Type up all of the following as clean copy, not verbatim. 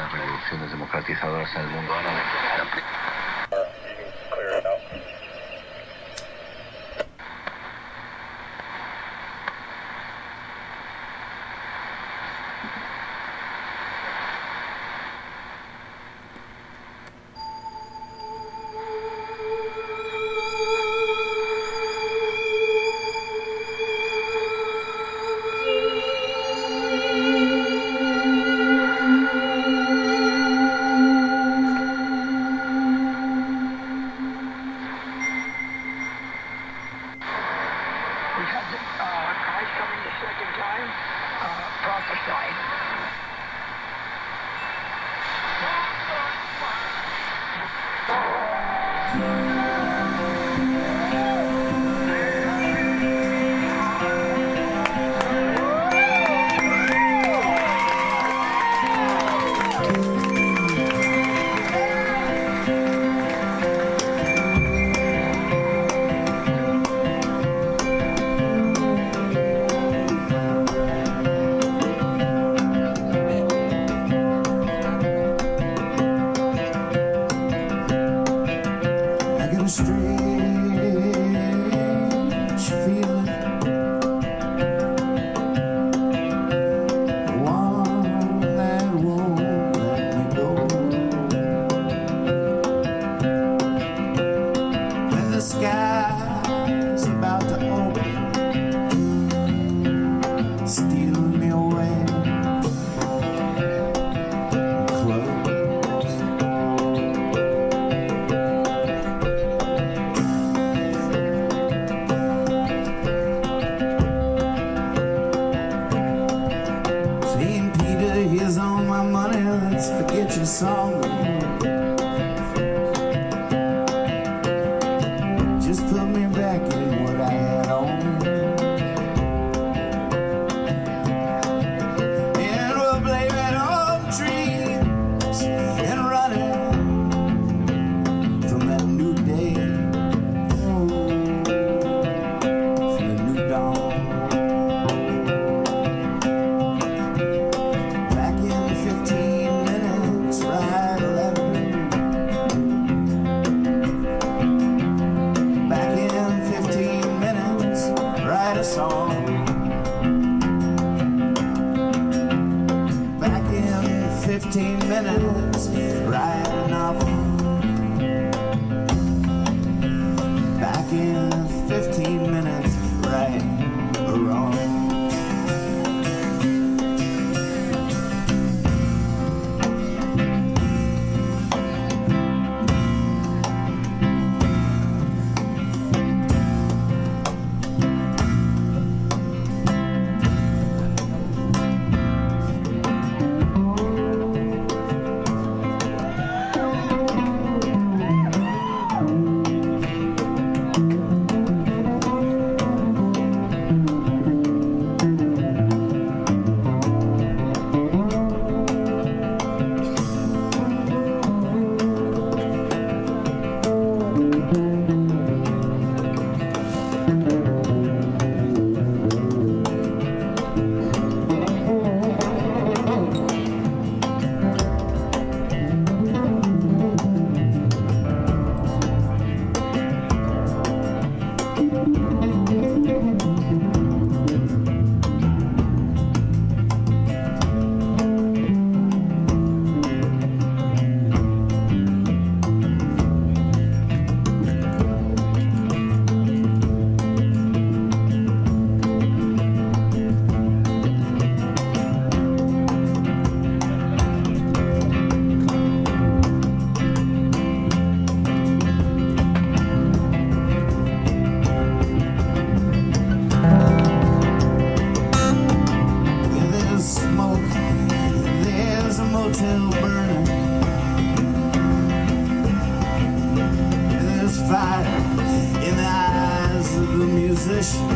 las revoluciones democratizadoras en el mundo árabe. We had Christ coming the second time, prophesied. Strange feeling, one that won't let me go. When the sky's about to open, stealing me away, close. Here's all my money, let's forget your song. Just put me back in what I had on. And we'll blame it on dreams and running from that new day, from the new dawn. Song. Back in 15 minutes, write a novel. Back in 15 minutes, right or wrong. Motel burning, there's fire in the eyes of the musician,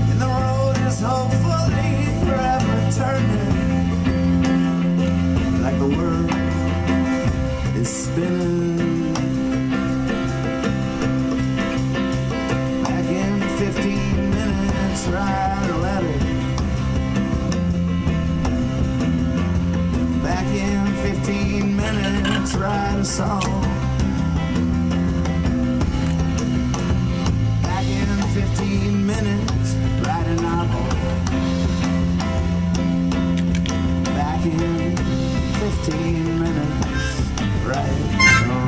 and the road is hopefully forever turning, like the world is spinning. Back in 15 minutes, write a letter. a song. Back in 15 minutes, write a novel. Back in 15 minutes, right or wrong.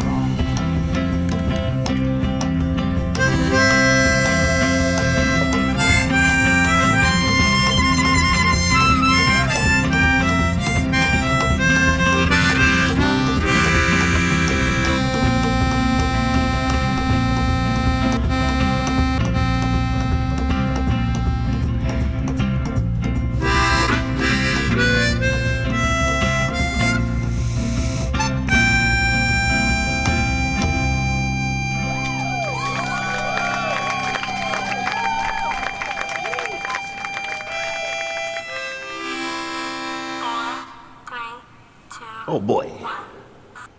Oh boy.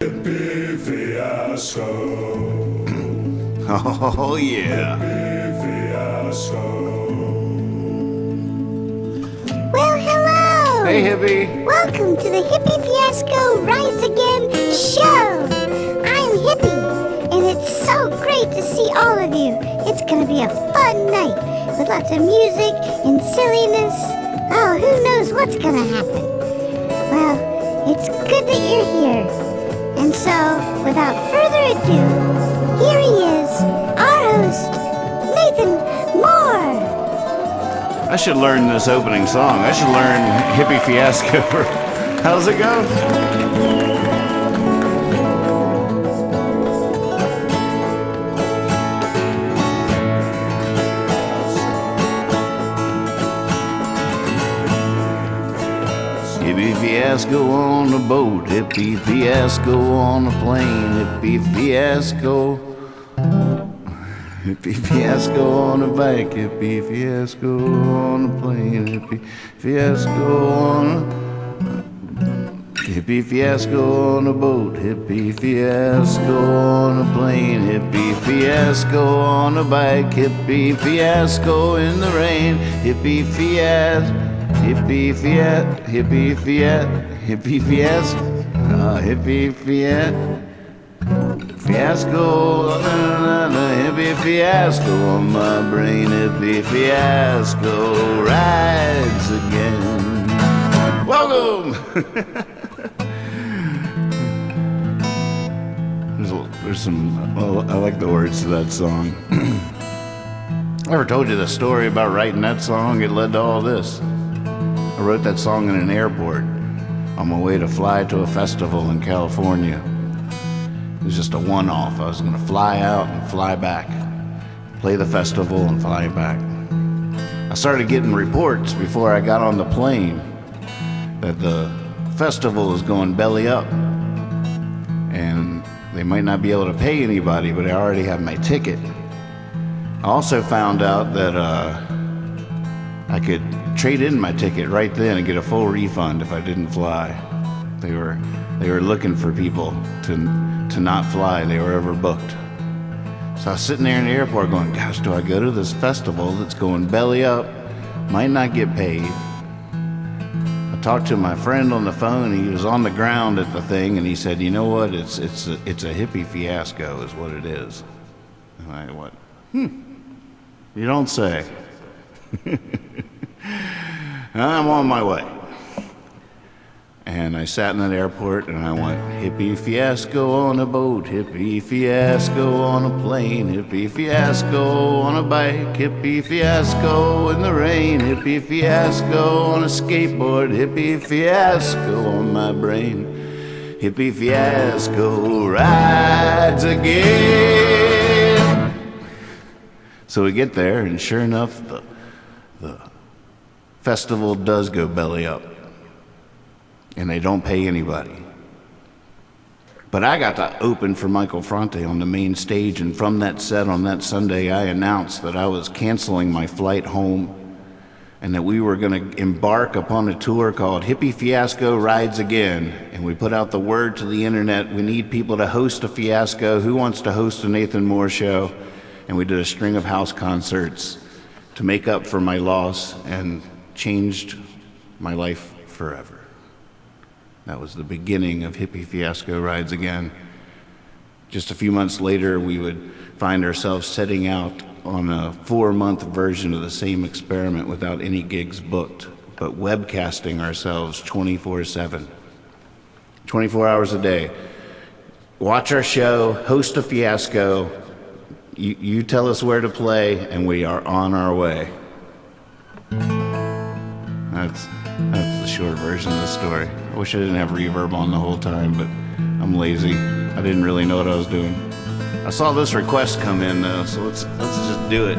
Hippie fiasco. Oh yeah. Hippie fiasco. Well, hello! Hey hippie. Welcome to the Hippie Fiasco Rise Again show! I'm Hippie, and it's so great to see all of you. It's gonna be a fun night with lots of music and silliness. Oh, who knows what's gonna happen? Well, it's good that you're here. And so, without further ado, here he is, our host, Nathan Moore. I should learn this opening song. I should learn Hippie Fiasco. How's it go? Hippie fiasco on the boat, hippie fiasco on the plane, hippie fiasco. Hippie fiasco on the bike, hippie fiasco on the plane, hippie fiasco on the... Hippie fiasco on the boat, hippie fiasco on the plane, hippie fiasco on the bike, hippie fiasco in the rain, hippie fiasco. Hippie fiat, hippie fiat, hippie fiasco, hippie fiat, fiasco, hippie fiasco on my brain, hippie fiasco rides again. Welcome! there's some, well, I like the words to that song. I ever told you the story about writing that song? It led to all this. I wrote that song in an airport on my way to fly to a festival in California. It was just a one-off. I was going to fly out and fly back, play the festival and fly back. I started getting reports before I got on the plane that the festival was going belly up and they might not be able to pay anybody, but I already have my ticket. I also found out that I could trade in my ticket right then and get a full refund if I didn't fly. They were looking for people to not fly. They were overbooked. So I was sitting there in the airport going, gosh, do I go to this festival that's going belly up? Might not get paid. I talked to my friend on the phone. He was on the ground at the thing, and he said, you know what? It's a hippie fiasco is what it is. And I went, you don't say. I'm on my way. And I sat in that airport and I went, hippie fiasco on a boat, hippie fiasco on a plane, hippie fiasco on a bike, hippie fiasco in the rain, hippie fiasco on a skateboard, hippie fiasco on my brain, hippie fiasco rides again. So we get there and sure enough, the festival does go belly up. And they don't pay anybody. But I got to open for Michael Franti on the main stage, and from that set on that Sunday, I announced that I was canceling my flight home and that we were going to embark upon a tour called Hippie Fiasco Rides Again. And we put out the word to the internet, we need people to host a fiasco. Who wants to host a Nathan Moore show? And we did a string of house concerts to make up for my loss and changed my life forever. That was the beginning of Hippie Fiasco Rides Again. Just a few months later, we would find ourselves setting out on a 4-month version of the same experiment without any gigs booked, but webcasting ourselves 24/7, 24 hours a day. Watch our show, host a fiasco, you tell us where to play, and we are on our way. That's the short version of the story. I wish I didn't have reverb on the whole time, but I'm lazy. I didn't really know what I was doing. I saw this request come in though, so let's just do it.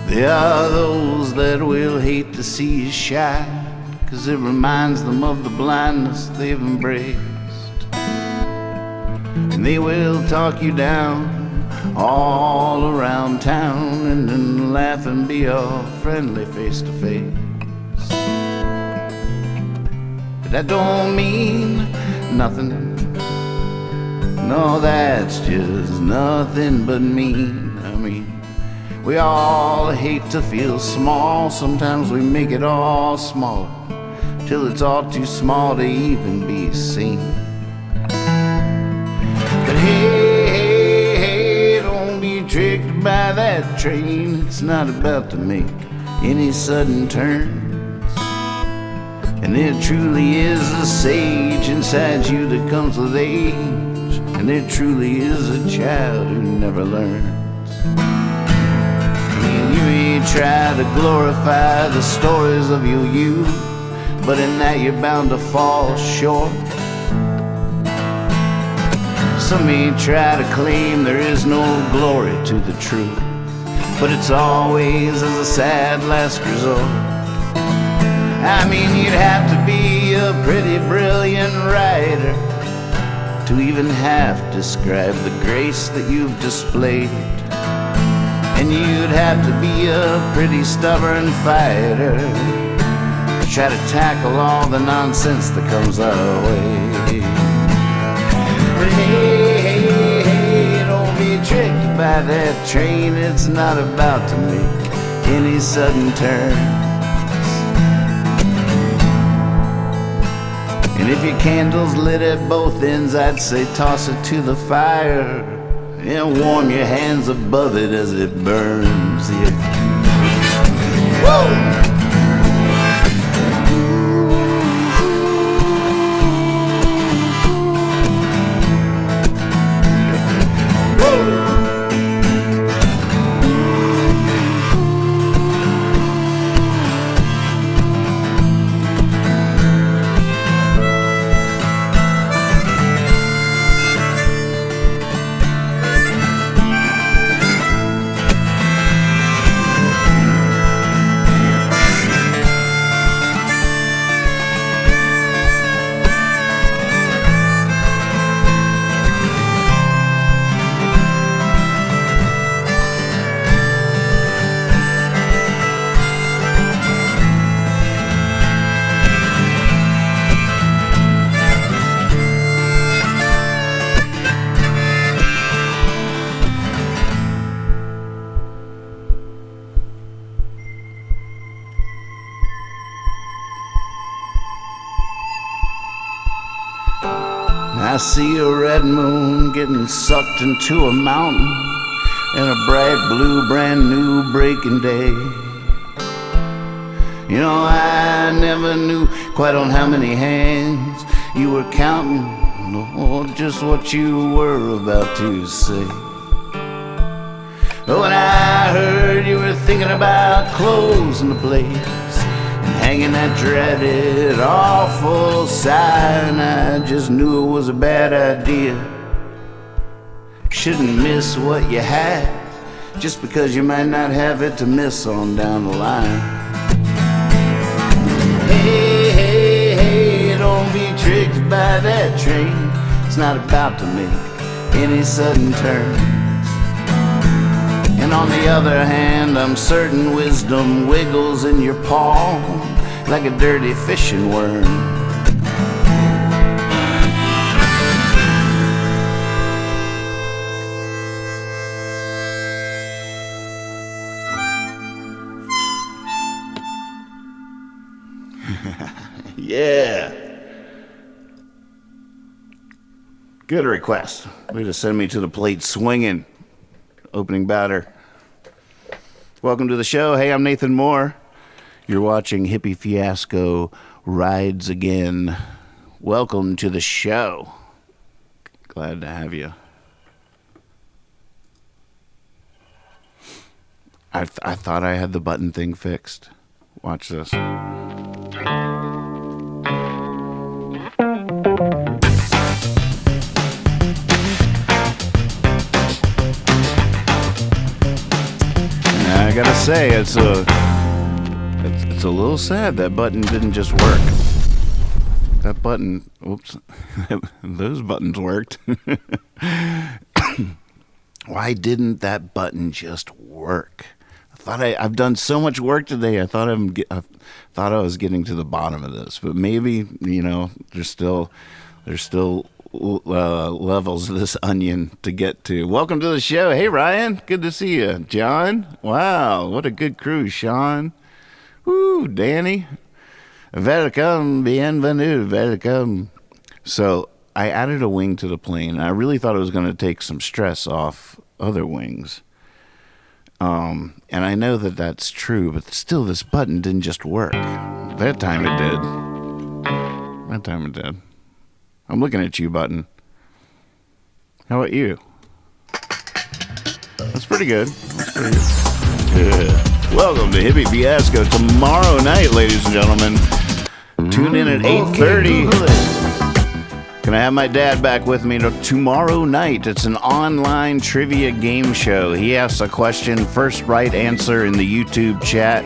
There are those that will hate to see you shine, 'cause it reminds them of the blindness they've embraced. And they will talk you down all around town and then laugh and be all friendly face to face. But that don't mean nothing. No, that's just nothing but mean. We all hate to feel small. Sometimes we make it all small, till it's all too small to even be seen. But hey, don't be tricked by that train. It's not about to make any sudden turns. And there truly is a sage inside you that comes with age. And there truly is a child who never learns. Try to glorify the stories of your youth, but in that you're bound to fall short. Some may try to claim there is no glory to the truth, but it's always as a sad last resort. I mean, you'd have to be a pretty brilliant writer to even half describe the grace that you've displayed. And you'd have to be a pretty stubborn fighter to try to tackle all the nonsense that comes our way. But hey, don't be tricked by that train. It's not about to make any sudden turns. And if your candle's lit at both ends, I'd say toss it to the fire and warm your hands above it as it burns. Yeah. Whoa! I see a red moon getting sucked into a mountain and a bright blue brand new breaking day. You know, I never knew quite on how many hands you were counting, or just what you were about to say. But when I heard you were thinking about closing the place and hanging that dreaded awful sign, I just knew it was a bad idea. Shouldn't miss what you had just because you might not have it to miss on down the line. Hey, don't be tricked by that train. It's not about to make any sudden turns. And on the other hand, I'm certain wisdom wiggles in your palm like a dirty fishing worm. Yeah. Good request. Way to send me to the plate swinging. Opening batter. Welcome to the show. Hey, I'm Nathan Moore. You're watching Hippie Fiasco Rides Again. Welcome to the show. Glad to have you. I thought I had the button thing fixed. Watch this. I gotta say, it's a little sad that button didn't just work. That button, oops, those buttons worked. Why didn't that button just work? I've done so much work today. I thought I was getting to the bottom of this, but maybe there's still levels of this onion to get to. Welcome to the show. Hey, Ryan. Good to see you. John. Wow. What a good crew. Sean. Woo. Danny. Welcome. Bienvenue. Welcome. So I added a wing to the plane. I really thought it was going to take some stress off other wings. And I know that that's true, but still this button didn't just work. That time it did. I'm looking at you, button. How about you? That's pretty good. Good. Welcome to Hippie Fiasco tomorrow night, ladies and gentlemen. Tune in at 8:30. Can I have my dad back with me tomorrow night? It's an online trivia game show. He asks a question, first right answer in the YouTube chat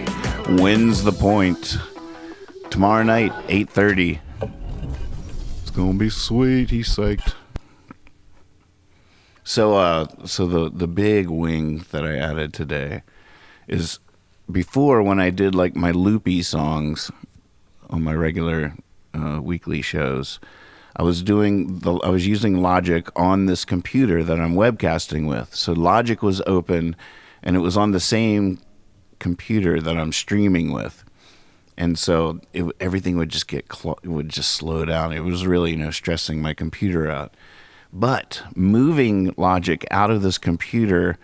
wins the point. Tomorrow night, 8:30. It's gonna be sweet. He's psyched. So the big wing that I added today is before, when I did like my loopy songs on my regular weekly shows, I was using Logic on this computer that I'm webcasting with. So Logic was open, and it was on the same computer that I'm streaming with. And so everything would just slow down. It was really, stressing my computer out. But moving Logic out of this computer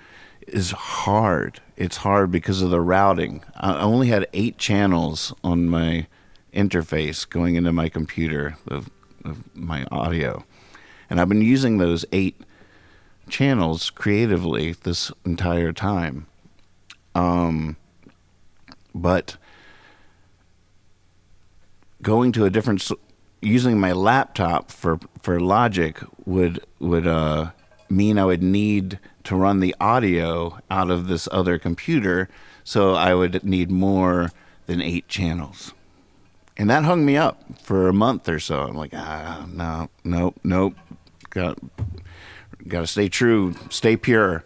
is hard. It's hard because of the routing. I only had 8 channels on my interface going into my computer of my audio. And I've been using those 8 channels creatively this entire time. But going to using my laptop for Logic would mean I would need to run the audio out of this other computer, so I would need more than 8 channels. And that hung me up for a month or so. I'm like, nope. Got to stay true, stay pure.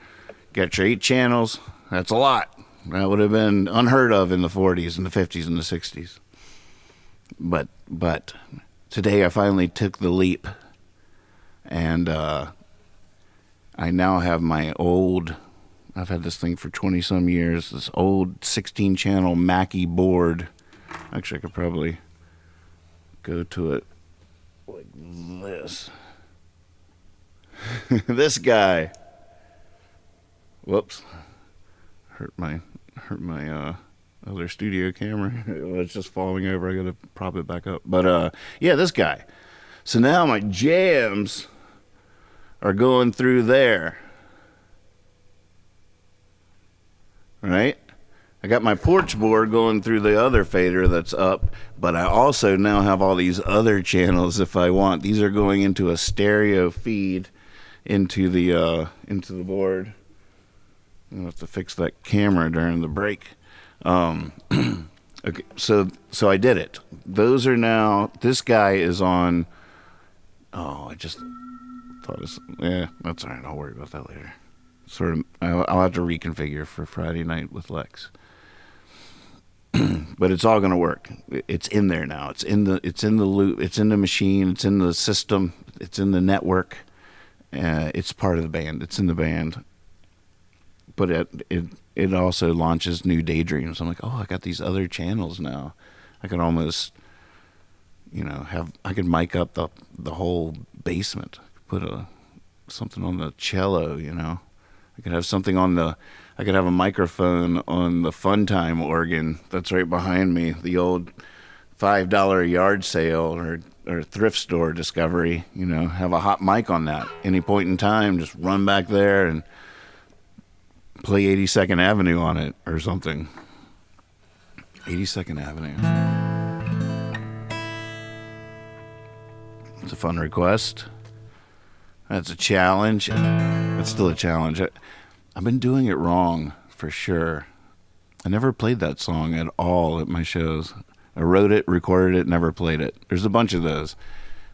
Got your 8 channels. That's a lot. That would have been unheard of in the 40s and the 50s and the 60s. But today I finally took the leap, and I now have I've had this thing for 20 some years, this old 16-channel Mackie board. Actually, I could probably go to it like this. This guy. Whoops. Hurt my other studio camera. It's just falling over. I gotta prop it back up. But yeah, this guy. So now my jams are going through there. Right? I got my porch board going through the other fader that's up, but I also now have all these other channels if I want. These are going into a stereo feed into the board. I'll have to fix that camera during the break. Okay, so I did it. Those are now. This guy is on. Oh, I just thought it's. Yeah, that's all right. I'll worry about that later. Sort of. I'll have to reconfigure for Friday night with Lex. But it's all going to work. It's in there now. It's in the loop. It's in the machine. It's in the system. It's in the network. It's part of the band. It's in the band. But it also launches new daydreams. I'm like, oh, I got these other channels now. I can almost I could mic up the whole basement, put something on the cello, I could have something I could have a microphone on the Fun Time organ that's right behind me, the old $5 yard sale or thrift store discovery, have a hot mic on that. Any point in time, just run back there and play 82nd Avenue on it or something. 82nd Avenue. It's a fun request. That's a challenge. That's still a challenge. I've been doing it wrong, for sure. I never played that song at all at my shows. I wrote it, recorded it, never played it. There's a bunch of those.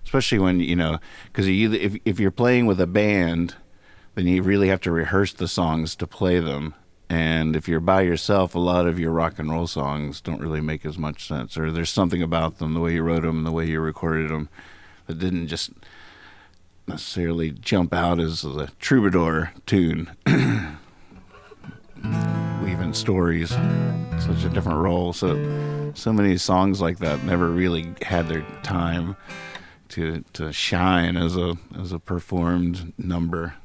Especially when, because if you're playing with a band, then you really have to rehearse the songs to play them. And if you're by yourself, a lot of your rock and roll songs don't really make as much sense. Or there's something about them, the way you wrote them, the way you recorded them, that didn't just necessarily jump out as a troubadour tune. Weaving stories, such a different role. So many songs like that never really had their time to shine as a performed number.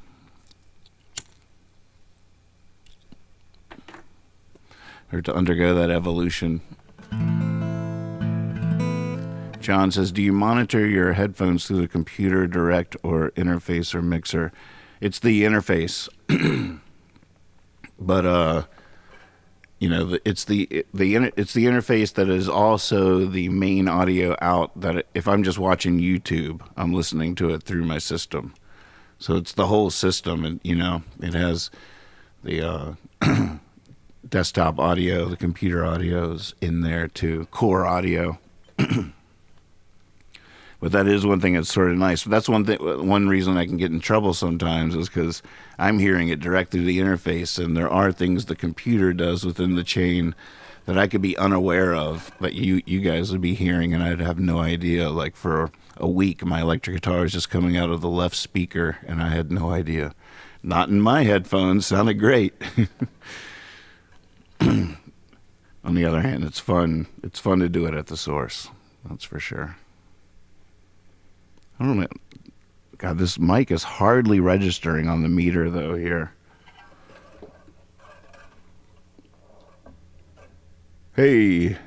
Or to undergo that evolution. John says, do you monitor your headphones through the computer, direct, or interface or mixer? It's the interface. But it's the interface that is also the main audio out. That if I'm just watching YouTube, I'm listening to it through my system. So it's the whole system, and it has the desktop audio, the computer audio's in there too, core audio. But that is one thing that's sort of nice. But that's one reason I can get in trouble sometimes is because I'm hearing it direct through the interface, and there are things the computer does within the chain that I could be unaware of that you guys would be hearing, and I'd have no idea. Like for a week, my electric guitar was just coming out of the left speaker, and I had no idea. Not in my headphones. Sounded great. On the other hand, it's fun. It's fun to do it at the source. That's for sure. I don't know. God, this mic is hardly registering on the meter, though, here. Hey.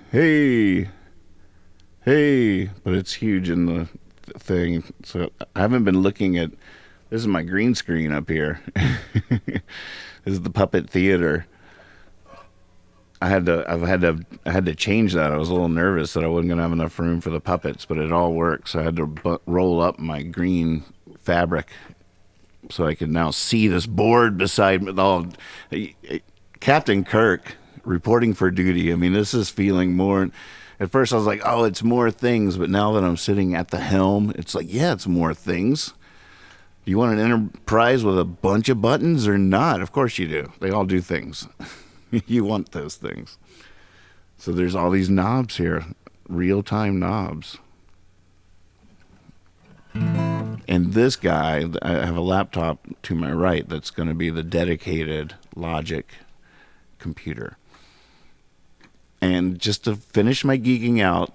But it's huge in the thing. So I haven't been looking at... This is my green screen up here. This is the Puppet Theater. I had to change that. I was a little nervous that I wasn't going to have enough room for the puppets, but it all works. So I had to roll up my green fabric so I could now see this board beside me. Oh, Captain Kirk reporting for duty. I mean, this is feeling more. At first, I was like, "Oh, it's more things," but now that I'm sitting at the helm, it's like, "Yeah, it's more things." Do you want an Enterprise with a bunch of buttons or not? Of course you do. They all do things. You want those things. So there's all these knobs here, real-time knobs. And this guy, I have a laptop to my right that's going to be the dedicated Logic computer. And just to finish my geeking out,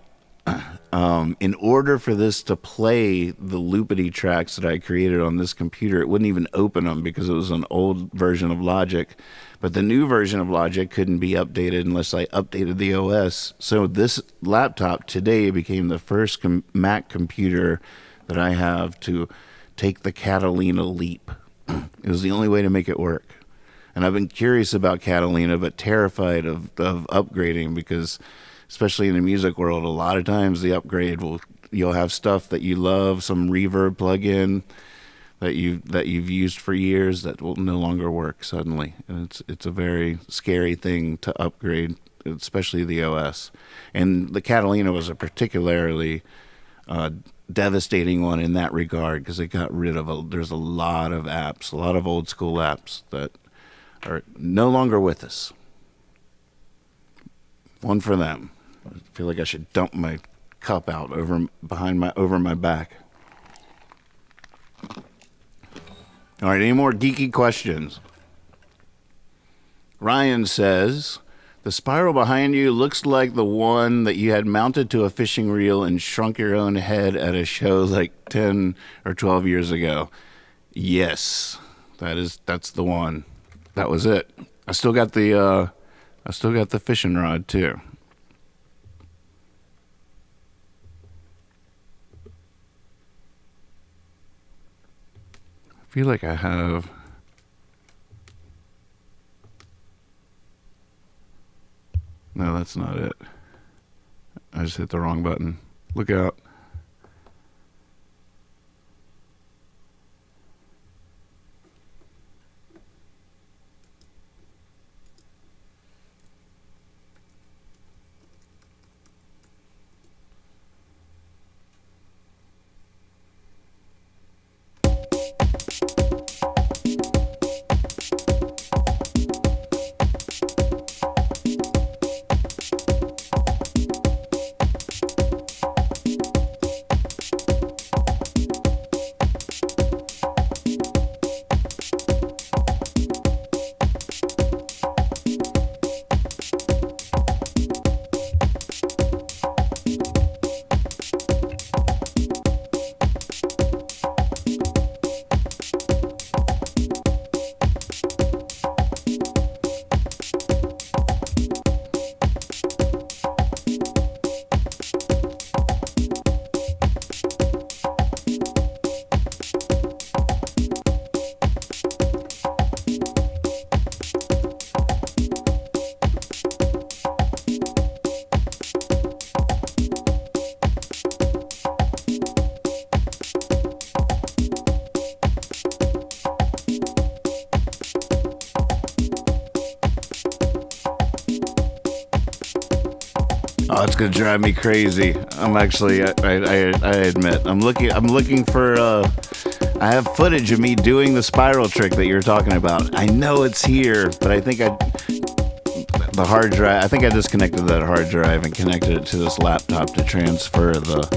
in order for this to play the loopity tracks that I created on this computer, it wouldn't even open them because it was an old version of Logic. But the new version of Logic couldn't be updated unless I updated the OS. So this laptop today became the first Mac computer that I have to take the Catalina leap. It was the only way to make it work. And I've been curious about Catalina, but terrified of upgrading because, especially in the music world, a lot of times the upgrade you'll have stuff that you love, some reverb plugin that you've used for years that will no longer work suddenly. And it's a very scary thing to upgrade, especially the OS. And the Catalina was a particularly devastating one in that regard because it got rid of there's a lot of apps, a lot of old school apps that are no longer with us. One for them. I feel like I should dump my cup out over my back. All right, any more geeky questions? Ryan says, The spiral behind you looks like the one that you had mounted to a fishing reel and shrunk your own head at a show like 10 or 12 years ago. Yes, that's the one. That was it. I still got the fishing rod too. I feel like I have. No, that's not it. I just hit the wrong button. Look out. Oh, it's gonna drive me crazy. I'm actually, I admit, I'm looking for. I have footage of me doing the spiral trick that you're talking about. I know it's here, but I think the hard drive. I think I disconnected that hard drive and connected it to this laptop to transfer the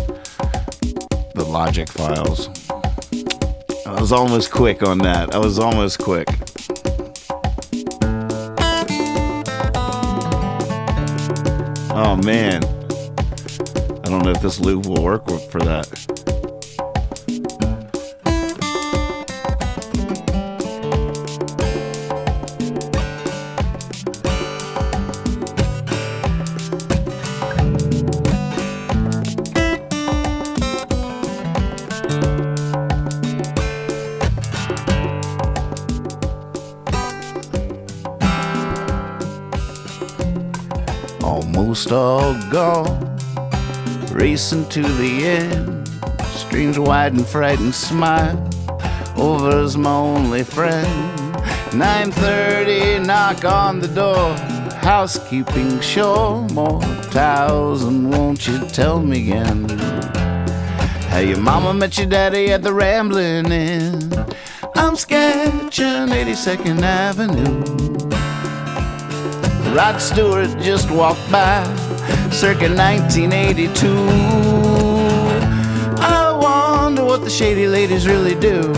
logic files. I was almost quick on that. I was almost quick. Oh man, I don't know if this loop will work for that. Almost all gone, racing to the end. Strange, wide and frightened smile over's my only friend. 9:30, knock on the door. Housekeeping, sure, more towels, and won't you tell me again how your mama met your daddy at the Ramblin' Inn? I'm sketching 82nd Avenue. Rod Stewart just walked by, circa 1982. I wonder what the shady ladies really do.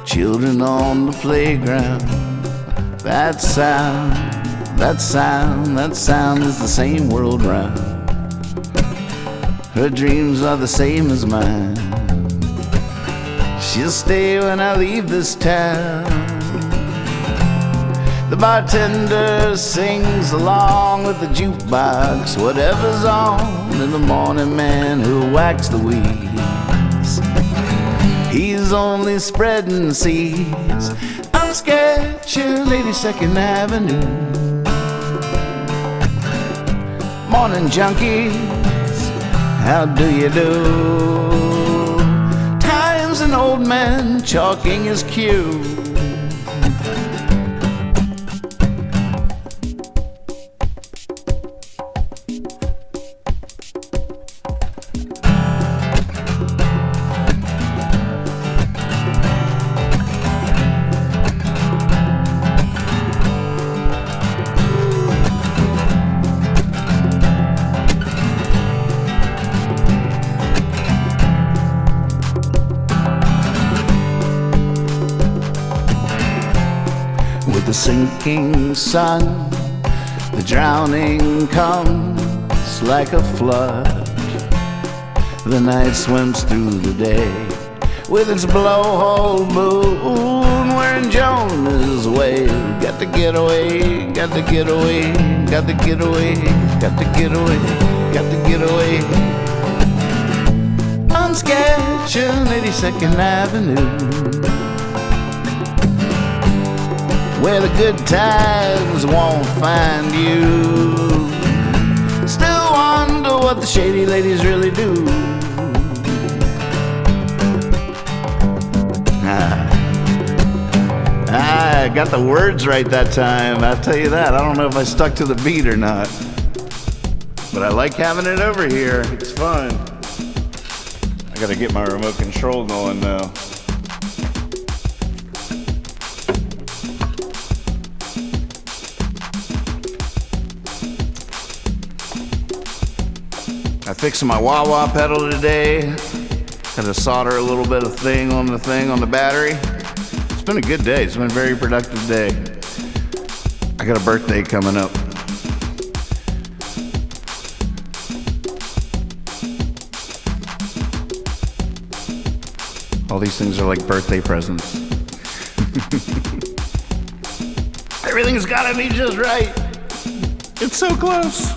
Children on the playground. That sound, that sound, that sound is the same world round. Her dreams are the same as mine. She'll stay when I leave this town. The bartender sings along with the jukebox. Whatever's on in the morning, man who'll wax the weeds. He's only spreading seeds. I'm sketching 82nd Avenue. Morning junkies, how do you do? An old man chalking his cue. sinking sun. The drowning comes like a flood. The night swims through the day with its blowhole moon, wearing Jonah's wave. Got to get away, got to get away, got to get away, got to get away, got to get away. I'm sketching 82nd Avenue, where the good times won't find you. Still wonder what the shady ladies really do. I got the words right that time, I'll tell you that. I don't know if I stuck to the beat or not, but I like having it over here. It's fun. I gotta get my remote control going though. I fixed my wah-wah pedal today. Had to solder a little bit of thing on the battery. It's been a good day. It's been a very productive day. I got a birthday coming up. All these things are like birthday presents. Everything's gotta be just right. It's so close.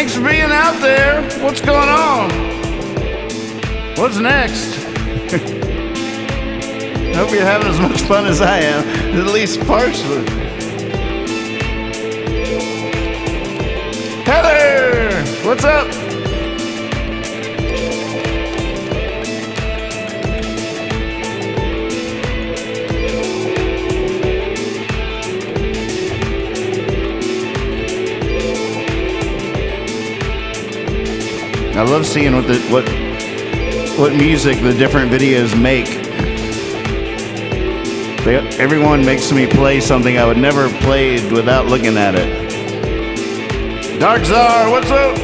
Thanks for being out there. What's going on? What's next? I hope you're having as much fun as I am, at least partially. Heather, what's up? I love seeing what music the different videos make. Everyone makes me play something I would never play without looking at it. Dark Czar, what's up?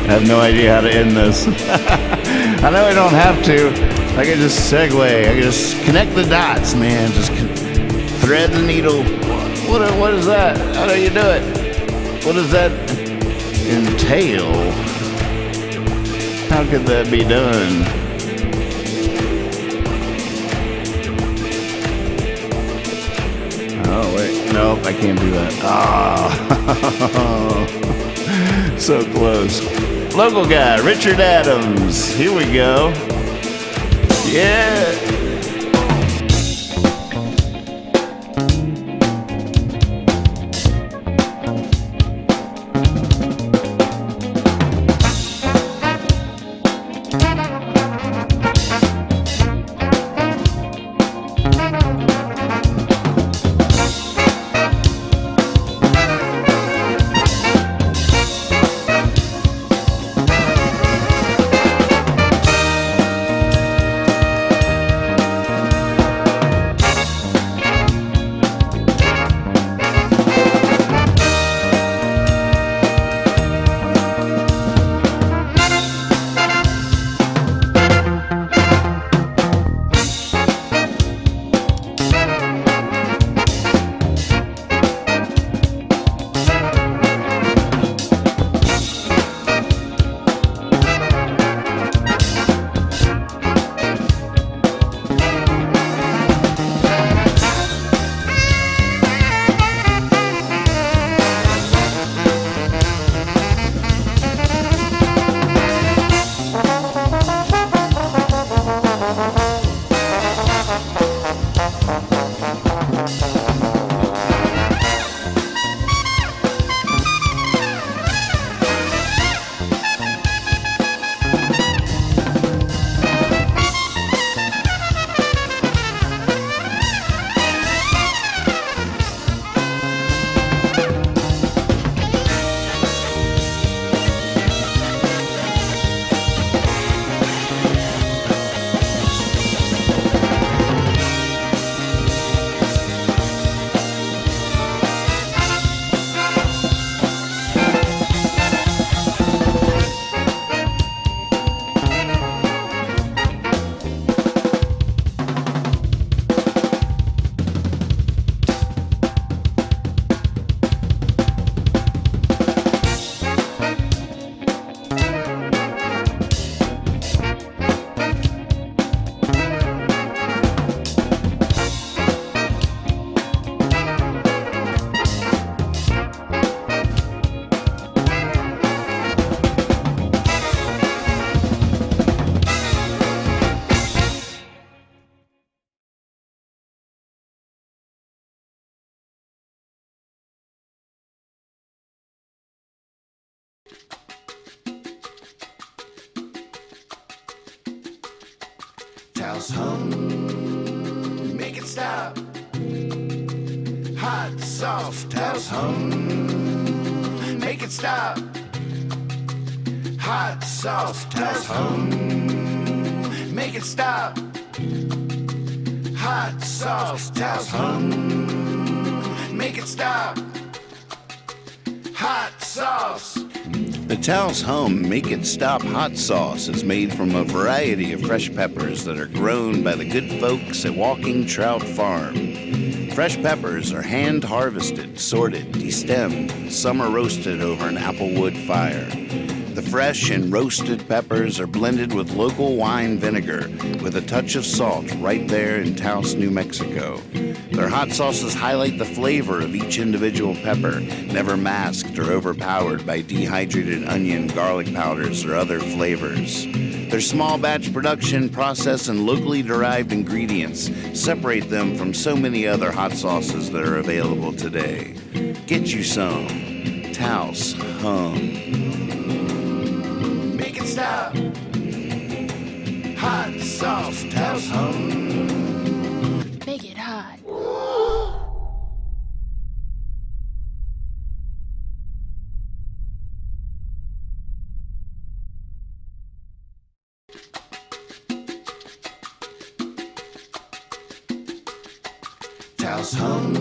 I have no idea how to end this. I know I don't have to. I can just segue. I can just connect the dots, man. Just thread the needle What is that? How do you do it? What does that entail? How could that be done? Oh, wait. Nope, I can't do that. Ah. So close. Local guy, Richard Adams. Here we go. Yeah. Towels hum, make it stop. Hot sauce, towels hum, make it stop. Hot sauce, towels hum, make it stop. Hot sauce, towels hum, make it stop. Hot sauce. The Towels Hum Make It Stop hot sauce is made from a variety of fresh peppers that are grown by the good folks at Walking Trout Farm. Fresh peppers are hand harvested, sorted, destemmed, and some are roasted over an applewood fire. The fresh and roasted peppers are blended with local wine vinegar with a touch of salt right there in Taos, New Mexico. Their hot sauces highlight the flavor of each individual pepper, never masked or overpowered by dehydrated onion, garlic powders, or other flavors. Their small batch production process and locally derived ingredients separate them from so many other hot sauces that are available today. Get you some Taos Hum. Make it stop. Hot sauce, Taos hum. Make it hot. Taos hum.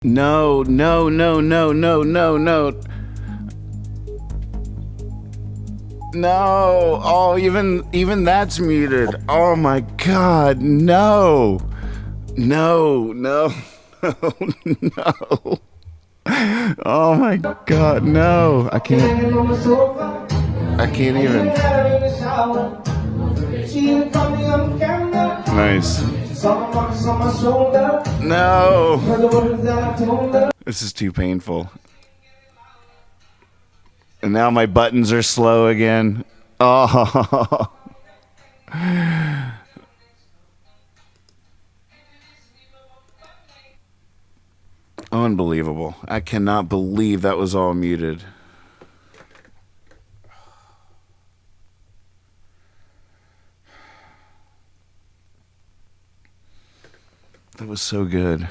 No, no, no, no, no, no, no. No. Oh, even that's muted. Oh my God. No. No, no, no, no. Oh my God, no. I can't even. Nice. No. This is too painful. And now my buttons are slow again. Oh. Unbelievable. I cannot believe that was all muted. That was so good.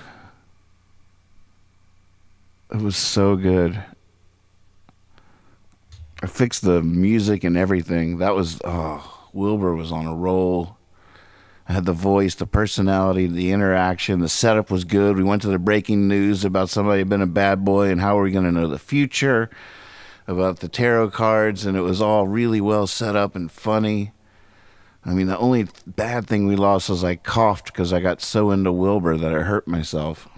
It was so good. I fixed the music and everything. That was, Wilbur was on a roll. I had the voice, the personality, the interaction. The setup was good. We went to the breaking news about somebody had been a bad boy and how are we going to know the future, about the tarot cards, and it was all really well set up and funny. I mean, the only bad thing we lost was I coughed because I got so into Wilbur that I hurt myself.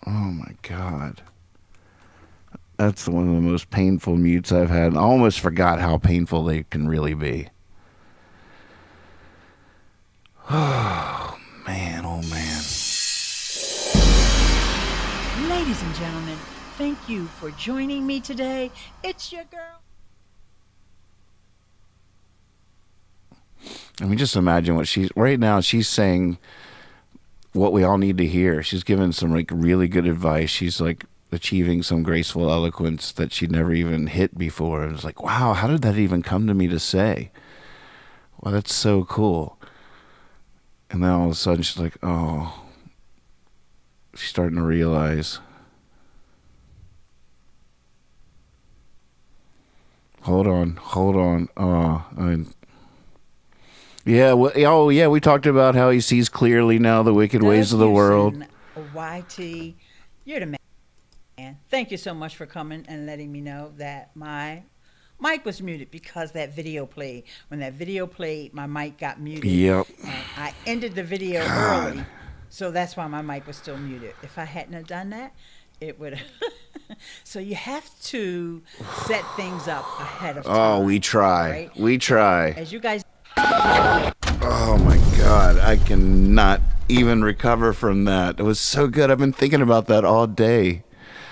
Oh, my God. That's one of the most painful mutes I've had. I almost forgot how painful they can really be. Oh, man, oh, man. Ladies and gentlemen, thank you for joining me today. It's your girl. I mean, just imagine what right now she's saying what we all need to hear. She's giving some like really good advice. She's like achieving some graceful eloquence that she'd never even hit before. It was like, wow, how did that even come to me to say? Well, that's so cool. And then all of a sudden she's like, oh, she's starting to realize. Hold on. Oh, yeah, well, yeah, we talked about how he sees clearly now the wicked ways of the world. YT, you're the man. Thank you so much for coming and letting me know that my mic was muted because that video played. When that video played, my mic got muted. Yep. And I ended the video early, so that's why my mic was still muted. If I hadn't have done that, it would have. So you have to set things up ahead of time. Oh, we try. Right? We try. As you guys. Oh my God, I cannot even recover from that. It was so good. I've been thinking about that all day.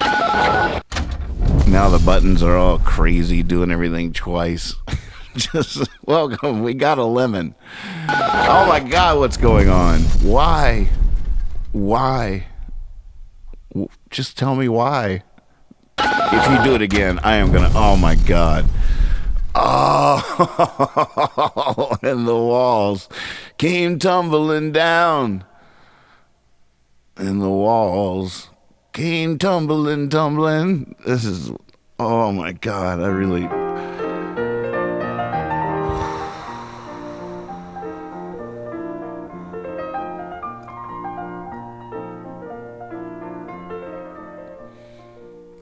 Now the buttons are all crazy, doing everything twice. Just welcome. We got a lemon. Oh my God, what's going on? Why? Just tell me why. If you do it again, I am gonna. Oh my God. Oh, and the walls came tumbling down. And the walls came tumbling. This is, oh my God, I really.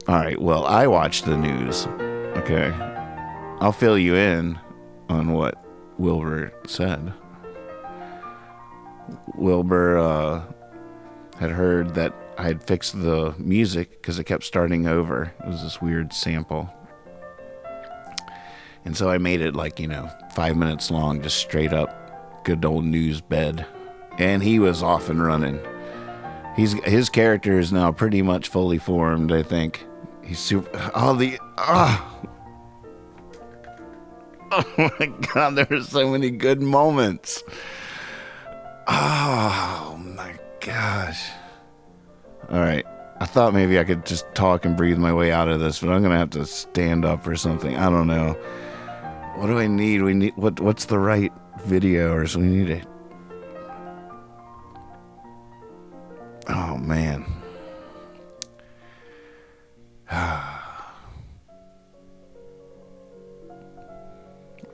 All right, well, I watched the news, okay? I'll fill you in on what Wilbur said. Wilbur had heard that I had fixed the music because it kept starting over. It was this weird sample. And so I made it 5 minutes long, just straight up good old news bed. And he was off and running. His character is now pretty much fully formed, I think. He's super... Oh my God, there were so many good moments. Oh my gosh. All right. I thought maybe I could just talk and breathe my way out of this, but I'm going to have to stand up or something. I don't know. What do I need? What's the right video, or so we need it? Oh man.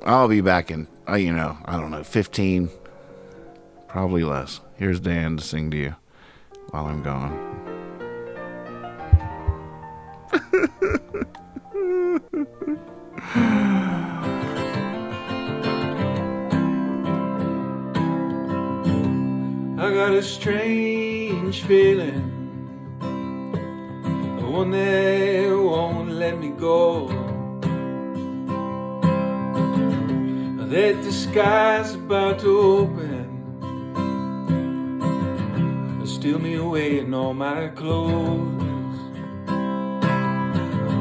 I'll be back in, I don't know, 15, probably less. Here's Dan to sing to you while I'm gone. I got a strange feeling, one that won't let me go, that the sky's about to open, steal me away in all my clothes.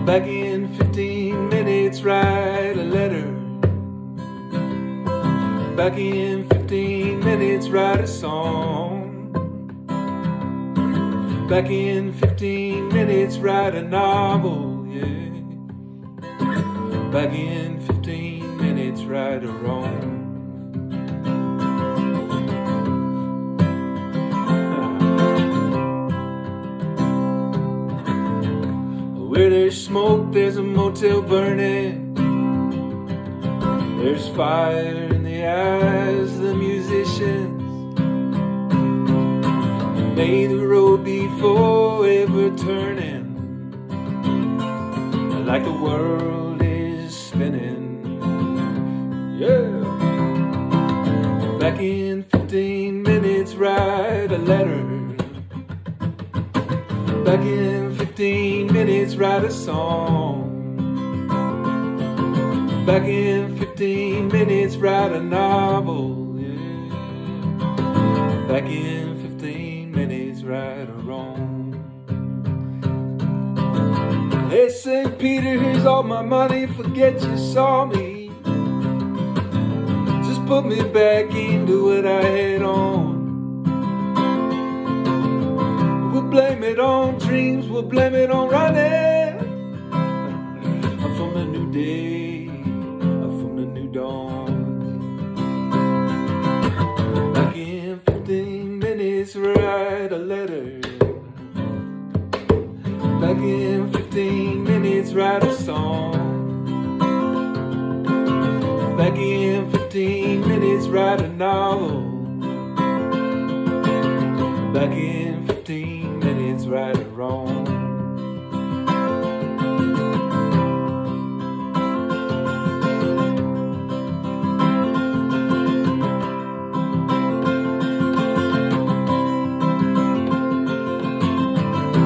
Back in 15 minutes, write a letter. Back in 15 minutes, write a song. Back in 15 minutes, write a novel, yeah. Back in 15 minutes, right or wrong. Where there's smoke, there's a motel burning. There's fire in the eyes of the musicians. May the road be forever turning, like the world is spinning. Yeah. Back in 15 minutes, write a letter. Back in 15 minutes, write a song. Back in 15 minutes, write a novel, yeah. Back in 15 minutes, right or wrong. Hey, St. Peter, here's all my money, forget you saw me. Just put me back into what I had on. We'll blame it on dreams, we'll blame it on running from the new day, from the new dawn. Back in 15 minutes, write a letter. Back in 15 minutes, write a song. Back in 15 minutes, write a novel. Back in 15 minutes, right or wrong.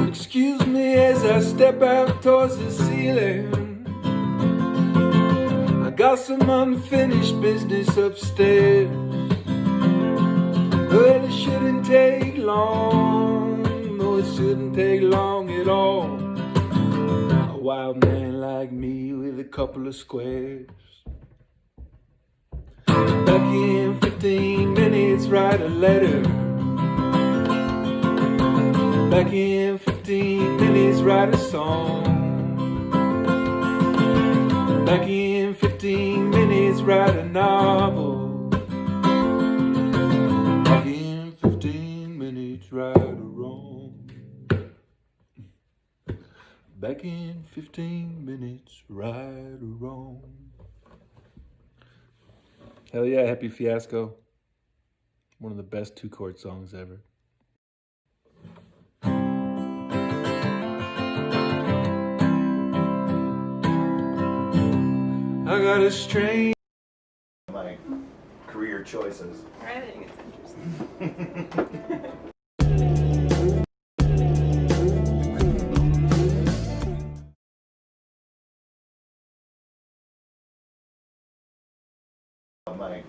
Excuse me as I step out towards the ceiling. I got some unfinished business upstairs. Well, it shouldn't take long. No, it shouldn't take long at all. A wild man like me with a couple of squares. Back in 15 minutes, write a letter. Back in 15 minutes, write a song. Back in 15 minutes, write a novel. Back in 15 minutes, right or wrong. Back in 15 minutes, right or wrong. Hell yeah, Happy Fiasco. One of the best two-chord songs ever. I got a strange... My career choices. I think it's interesting. My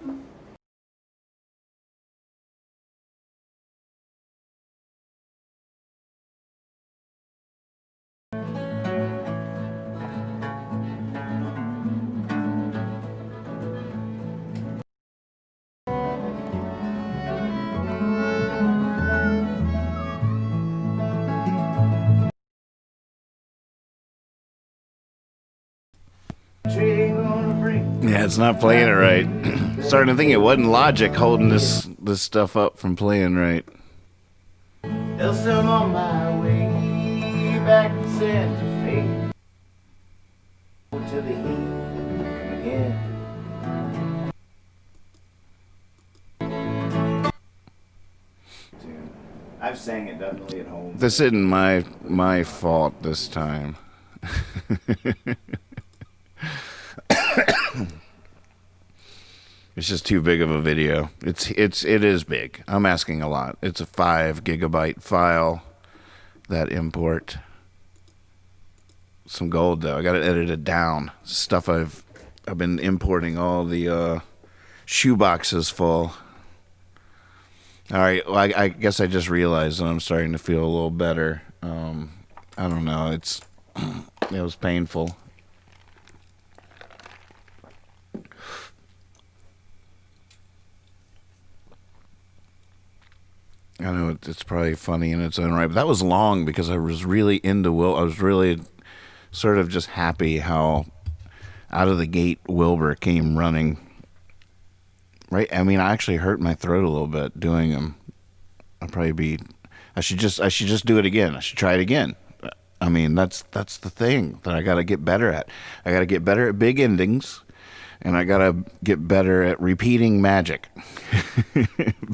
Yeah, it's not playing it right. Starting to think it wasn't Logic holding this stuff up from playing right. else I'm on my way back to Santa Fe. To the heat again. I've sang it definitely at home. This isn't my fault this time. It's just too big of a video. It is big. I'm asking a lot. It's a 5 gigabyte file. That import. Some gold though. I got to edit it down. Stuff I've been importing all the shoe boxes full. All right. Well, I guess I just realized that I'm starting to feel a little better. I don't know. It was painful. I know it's probably funny in its own right, but that was long because I was really into Will. I was really sort of just happy how out of the gate Wilbur came running. Right? I mean, I actually hurt my throat a little bit doing them. I should just do it again. I should try it again. I mean, that's the thing that I got to get better at. I got to get better at big endings. And I got to get better at repeating magic.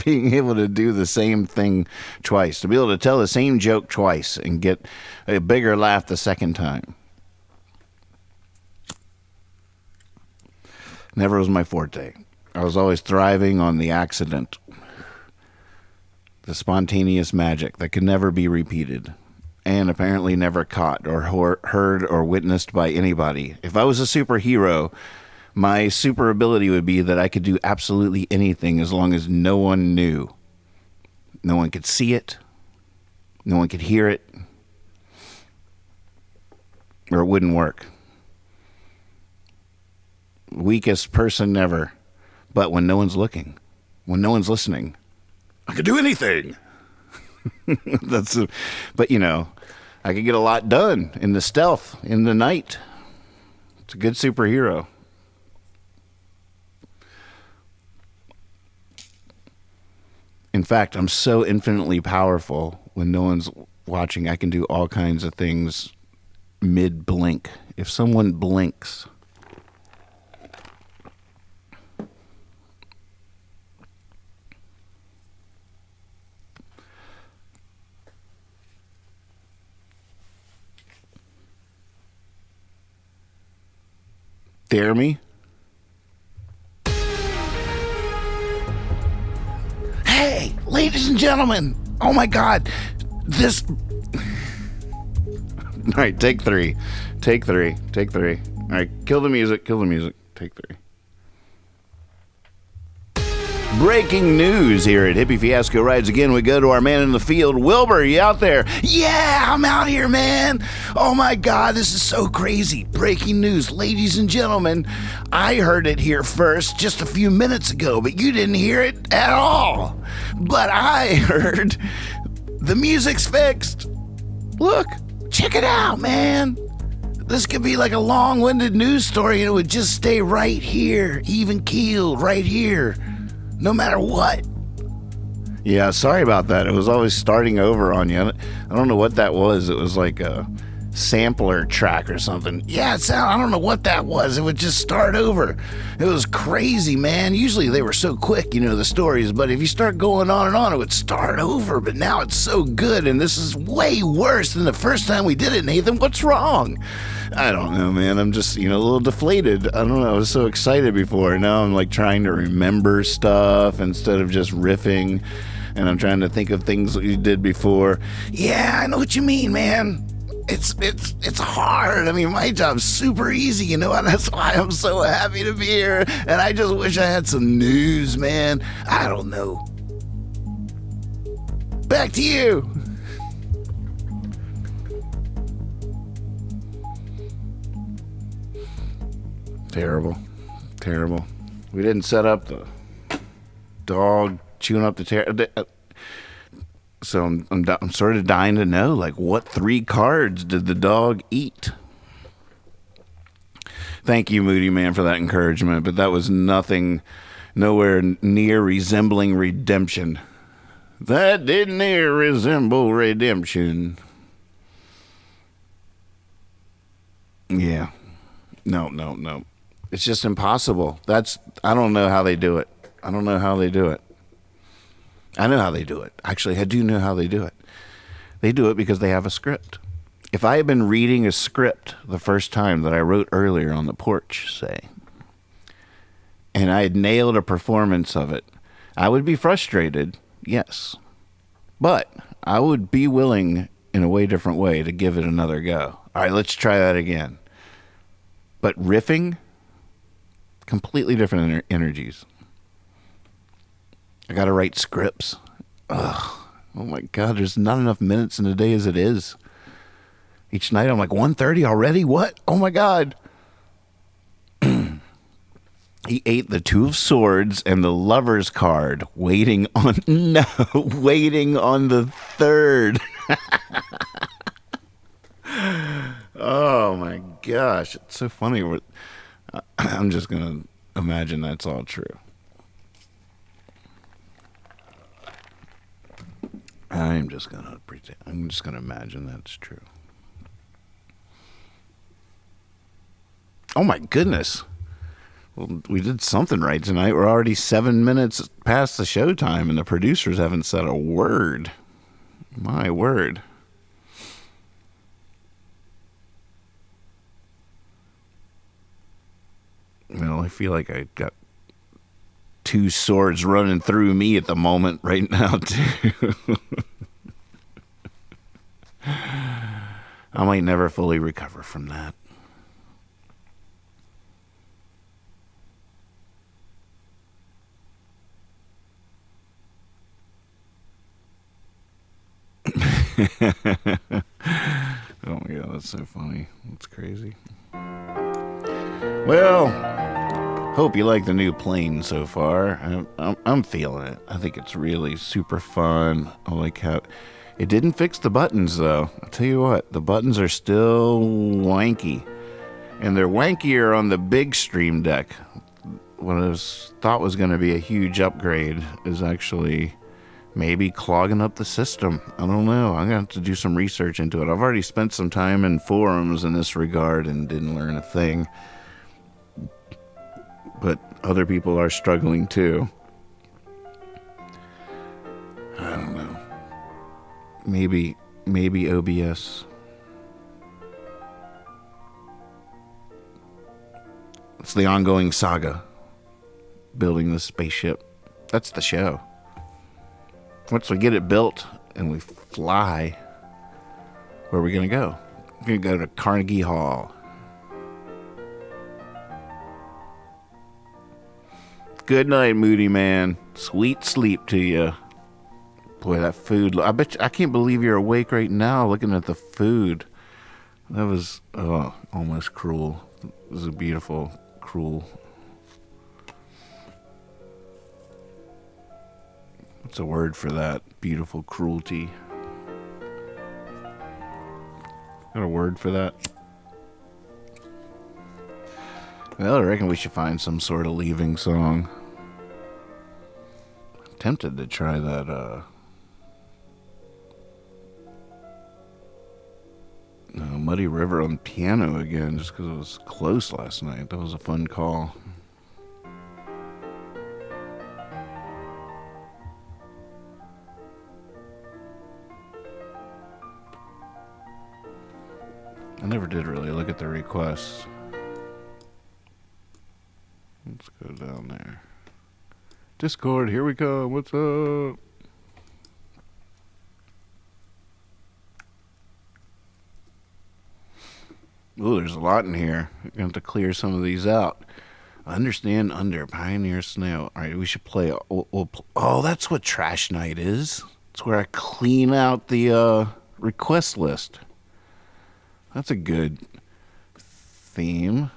Being able to do the same thing twice. To be able to tell the same joke twice and get a bigger laugh the second time. Never was my forte. I was always thriving on the accident. The spontaneous magic that could never be repeated. And apparently never caught or heard or witnessed by anybody. If I was a superhero, my super ability would be that I could do absolutely anything as long as no one knew. No one could see it. No one could hear it. Or it wouldn't work. Weakest person ever. But when no one's looking, when no one's listening, I could do anything. But you know, I could get a lot done in the stealth, in the night. It's a good superhero. In fact, I'm so infinitely powerful when no one's watching. I can do all kinds of things mid-blink. If someone blinks, dare me? Hey, ladies and gentlemen. Oh my God. This. All right, take three. Take three. All right, kill the music. Take 3. Breaking news here at Hippie Fiasco Rides Again. We go to our man in the field. Wilbur, you out there? Yeah, I'm out here, man. Oh my God, this is so crazy. Breaking news, ladies and gentlemen. I heard it here first just a few minutes ago, but you didn't hear it at all. But I heard the music's fixed. Look, check it out, man. This could be like a long-winded news story and it would just stay right here, even keeled, right here. No matter what. Yeah, sorry about that. It was always starting over on you. I don't know what that was. It was like a sampler track or something. Yeah, I don't know what that was. It would just start over. It was crazy, man. Usually they were so quick, you know, the stories. But if you start going on and on, it would start over. But now it's so good. And this is way worse than the first time we did it, Nathan. What's wrong? I don't know, man. I'm just, you know, a little deflated. I don't know. I was so excited before. Now I'm like trying to remember stuff instead of just riffing. And I'm trying to think of things that you did before. Yeah, I know what you mean, man. It's hard. I mean, my job's super easy, you know, and that's why I'm so happy to be here. And I just wish I had some news, man. I don't know. Back to you. Terrible. We didn't set up the dog chewing up the so I'm sort of dying to know, like, what 3 cards did the dog eat? Thank you, Moody Man, for that encouragement, but that was nowhere near resembling redemption. That didn't near resemble redemption. Yeah. No. It's just impossible. I don't know how they do it. I know how they do it. Actually, I do know how they do it. They do it because they have a script. if I had been reading a script the first time that I wrote earlier on the porch, say, and I had nailed a performance of it, I would be frustrated, yes. But I would be willing, in a way different way, to give it another go. All right, let's try that again. But riffing, completely different energies. I got to write scripts. Ugh. Oh my God, there's not enough minutes in the day as it is. Each night I'm like, 1:30 already? What? Oh my God. He ate the Two of Swords and the Lover's card, waiting on the third. Oh my gosh, it's so funny. I'm just gonna imagine that's all true. I'm just gonna pretend. I'm just gonna imagine that's true. Oh my goodness. Well, we did something right tonight. We're already 7 minutes past the show time, and the producers haven't said a word. My word. Well, I feel like I got two swords running through me at the moment right now, too. I might never fully recover from that. Oh my God, that's so funny. That's crazy. Well, hope you like the new plane so far. I'm feeling it. I think it's really super fun. I like how it didn't fix the buttons though. I'll tell you what, the buttons are still wanky, and they're wankier on the big Stream Deck. What I thought was going to be a huge upgrade is actually maybe clogging up the system. I don't know. I'm going to have to do some research into it. I've already spent some time in forums in this regard and didn't learn a thing. But other people are struggling too. I don't know. Maybe OBS. It's the ongoing saga. Building this spaceship. That's the show. Once we get it built and we fly, where are we going to go? We're going to go to Carnegie Hall. Good night, Moody Man. Sweet sleep to you. Boy, that food. I can't believe you're awake right now looking at the food. That was almost cruel. It was a beautiful, cruel. What's a word for that? Beautiful cruelty. Got a word for that? Well, I reckon we should find some sort of leaving song. I'm tempted to try that, Muddy River on piano again, just because it was close last night. That was a fun call. I never did really look at the requests. Let's go down there. Discord, here we come. What's up? Ooh, there's a lot in here. We're going to have to clear some of these out. Understand under Pioneer Snail. All right, we should play. Oh, that's what Trash Night is. It's where I clean out the request list. That's a good theme.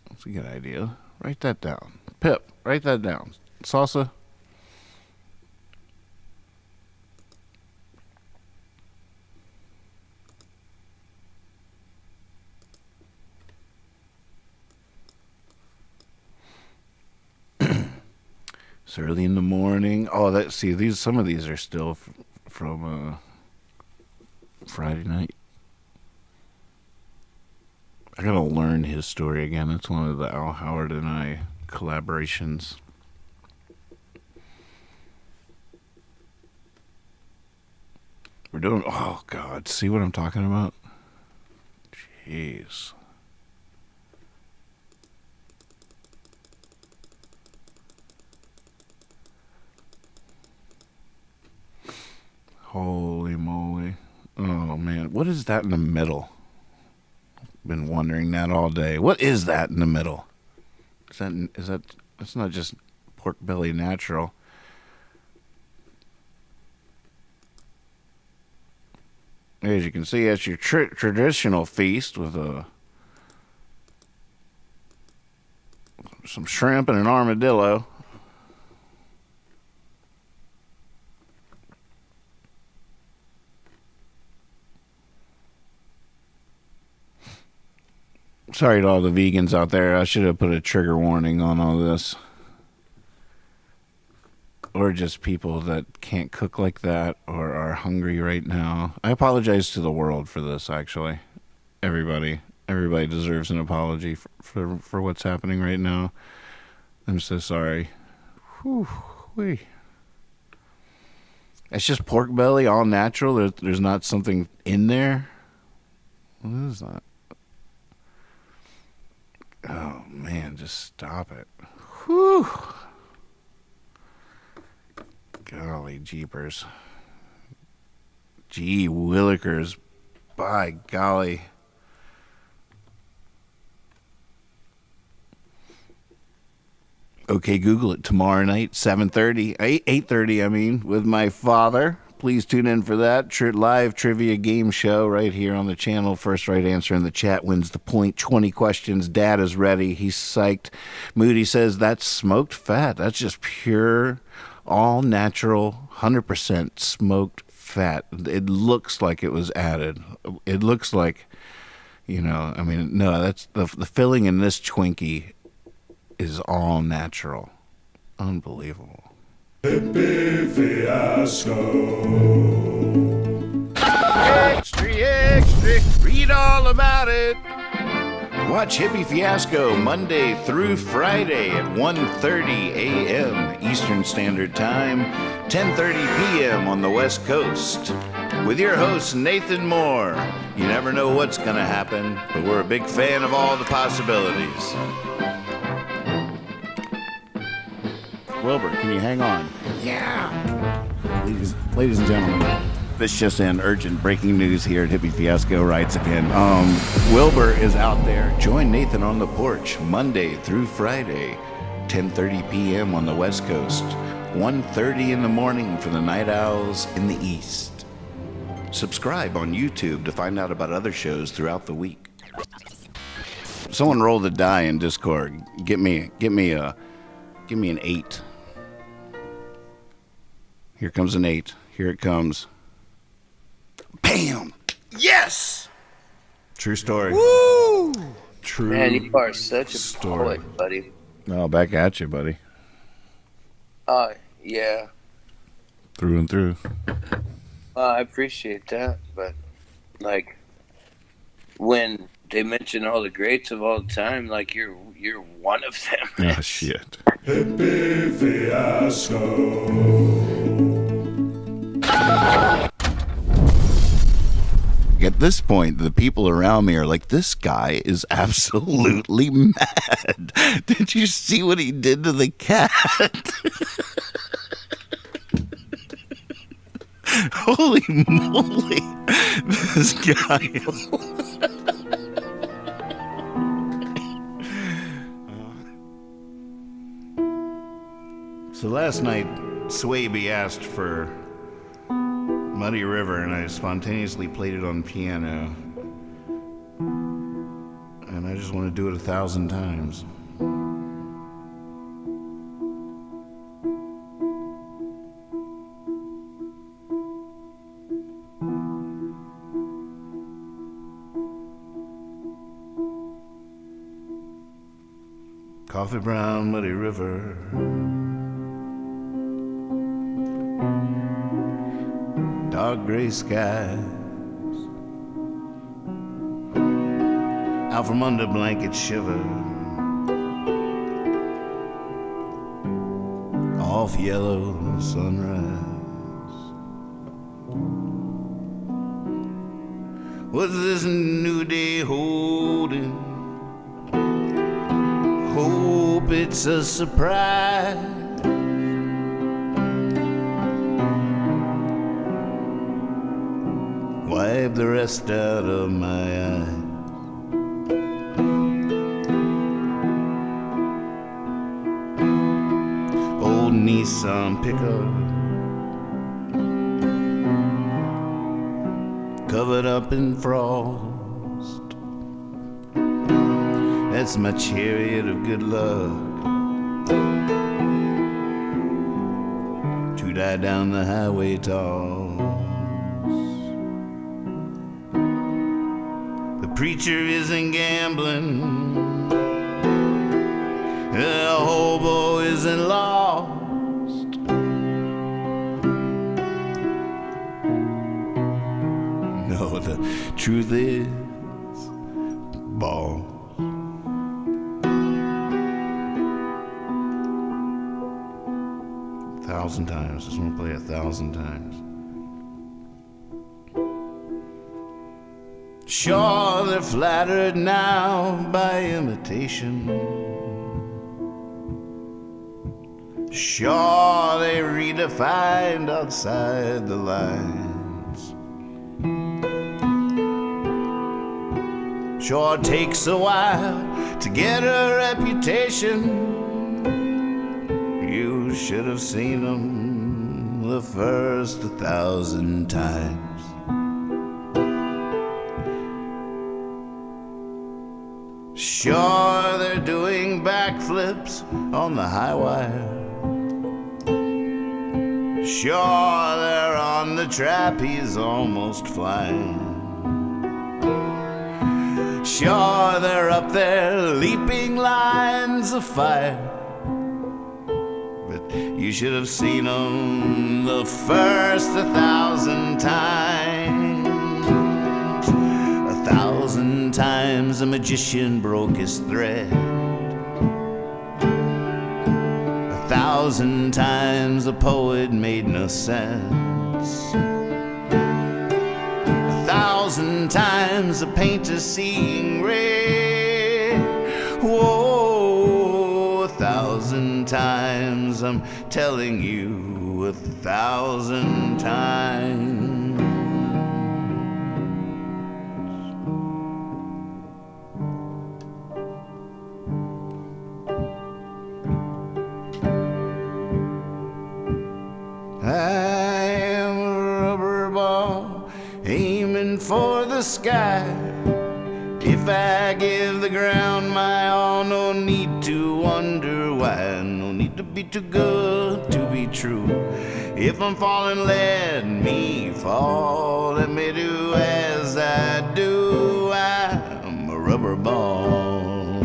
That's a good idea. Write that down. Pip, write that down. Salsa. It's early in the morning. Oh, some of these are still from Friday night. I gotta learn his story again. It's one of the Al Howard and I collaborations. We're doing. Oh God, see what I'm talking about? Jeez. Holy moly. Oh, man. What is that in the middle? Been wondering that all day. What is that in the middle? That's not just pork belly natural. As you can see, that's your traditional feast with some shrimp and an armadillo. Sorry to all the vegans out there. I should have put a trigger warning on all this. Or just people that can't cook like that or are hungry right now. I apologize to the world for this, actually. Everybody deserves an apology for what's happening right now. I'm so sorry. Whew-wee. It's just pork belly, all natural. There's not something in there. What is that? Oh, man, just stop it. Whew. Golly jeepers. Gee willikers. By golly. Okay, Google it tomorrow night, 7:30, 8:30, I mean, with my father. Please tune in for that live trivia game show right here on the channel. First right answer in the chat wins the point. 20 questions. Dad is ready. He's psyched. Moody says that's smoked fat. That's just pure, all natural, 100% smoked fat. It looks like it was added. It looks like, I mean, no, that's the filling in this Twinkie is all natural. Unbelievable. Hippie fiasco. Extra, read all about it. Watch Hippie Fiasco Monday through Friday at 1:30 a.m. Eastern Standard Time, 10:30 p.m. on the West Coast. With your host, Nathan Moore. You never know what's going to happen, but we're a big fan of all the possibilities. Wilbur, can you hang on? Yeah. Ladies and gentlemen, this just in, urgent breaking news here at Hippie Fiasco Rides Again. Wilbur is out there. Join Nathan on the porch Monday through Friday, 10:30 p.m. on the West Coast, 1:30 in the morning for the Night Owls in the East. Subscribe on YouTube to find out about other shows throughout the week. Someone roll the die in Discord. Give me an 8. Here comes an 8. Here it comes. Bam! Yes! True story. Woo! True. Man, you are such a story. poet, buddy. Oh, back at you, buddy. Yeah. Through and through. I appreciate that, but like when they mention all the greats of all time, like you're one of them. Oh shit. Hippie fiasco. At this point, the people around me are like, this guy is absolutely mad. Did you see what he did to the cat? Holy moly. This guy is... So last night, Swaby asked for Muddy River, and I spontaneously played it on piano. And I just want to do it 1,000 times. Coffee brown Muddy River. Dark gray skies, out from under blankets shiver, off yellow sunrise. What's this new day holding? Hope it's a surprise. Wipe the rest out of my eyes. Old Nissan pickup, covered up in frost. That's my chariot of good luck to die down the highway toss. The preacher isn't gambling, the hobo isn't lost. No, the truth is, boss. 1,000 times. Just want to play 1,000 times. Sure, they're flattered now by imitation. Sure, they redefined outside the lines. Sure, it takes a while to get a reputation. You should have seen them the first 1,000 times. Sure, they're doing backflips on the high wire. Sure, they're on the trapeze almost flying. Sure, they're up there leaping lines of fire. You should have seen them the first 1,000 times. 1,000 times a magician broke his thread. 1,000 times a poet made no sense. 1,000 times a painter seeing red. Whoa, 1,000 times I'm telling you, 1,000 times. I am a rubber ball aiming for the sky. If I give the ground my all, no need to wonder why. No need to be too good to be true. If I'm falling, let me fall. Let me do as I do. I'm a rubber ball.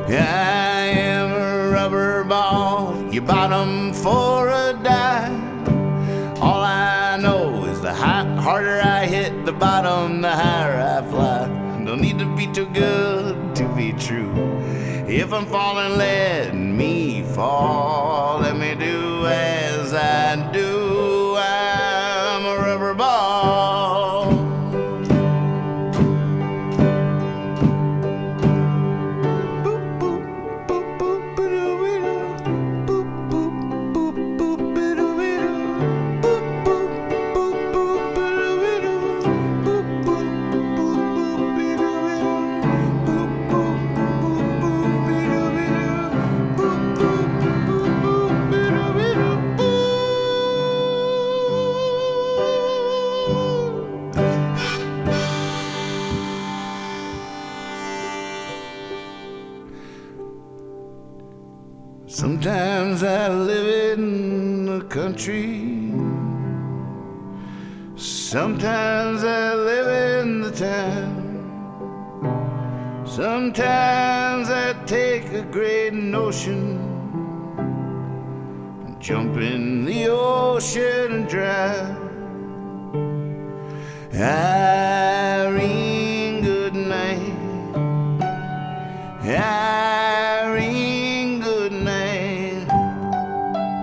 I am a rubber ball. You bottom for a dive. All I know is the harder I hit the bottom, the higher I fly. No need to be too good to be true. If I'm falling, let me fall. Let me do as I do. I'm a rubber ball. Sometimes I live in the country. Sometimes I live in the town. Sometimes I take a great notion, jump in the ocean and drown. Irene, good night. Irene, good night.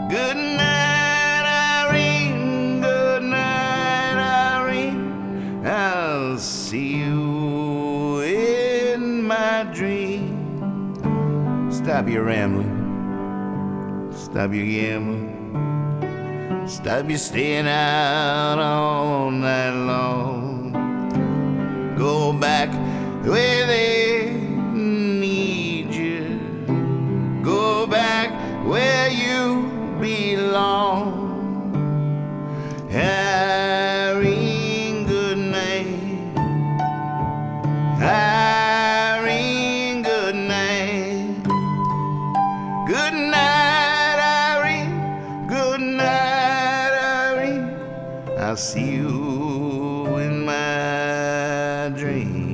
Good night, Irene, good stop your rambling, stop your gambling, stop your staying out all night long. Go back where they need you. Go back where you belong. Irene, good night. Irene, good night. Good night, Irene. Good night, Irene. I'll see you in my dreams.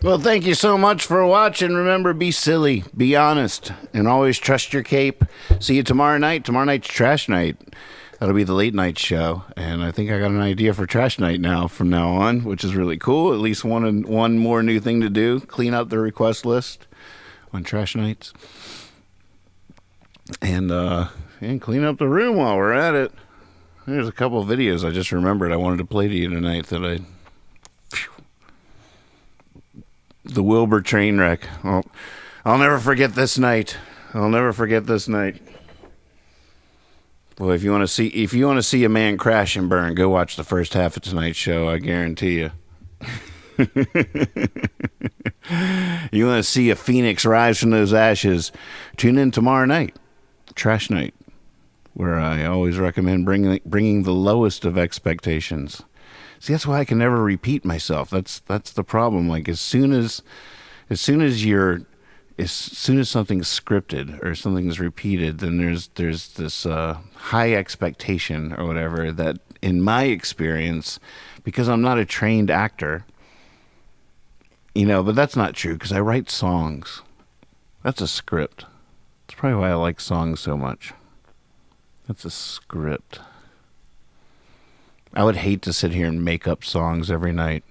Well, thank you so much for watching. Remember, be silly, be honest, and always trust your cape. See you tomorrow night. Tomorrow night's Trash Night. That'll be the late night show. And I think I got an idea for Trash Night now from now on, which is really cool. At least one more new thing to do. Clean up the request list on Trash Nights. And clean up the room while we're at it. There's a couple of videos I just remembered I wanted to play to you tonight that the Wilbur train wreck. Oh, I'll never forget this night. I'll never forget this night. Well, if you want to see a man crash and burn, go watch the first half of tonight's show. I guarantee you. You want to see a phoenix rise from those ashes? Tune in tomorrow night, Trash Night, where I always recommend bringing the lowest of expectations. See, that's why I can never repeat myself. That's the problem. Like as soon as something's scripted or something's repeated, then there's this high expectation or whatever that, in my experience, because I'm not a trained actor, but that's not true because I write songs. That's a script. That's probably why I like songs so much. That's a script. I would hate to sit here and make up songs every night.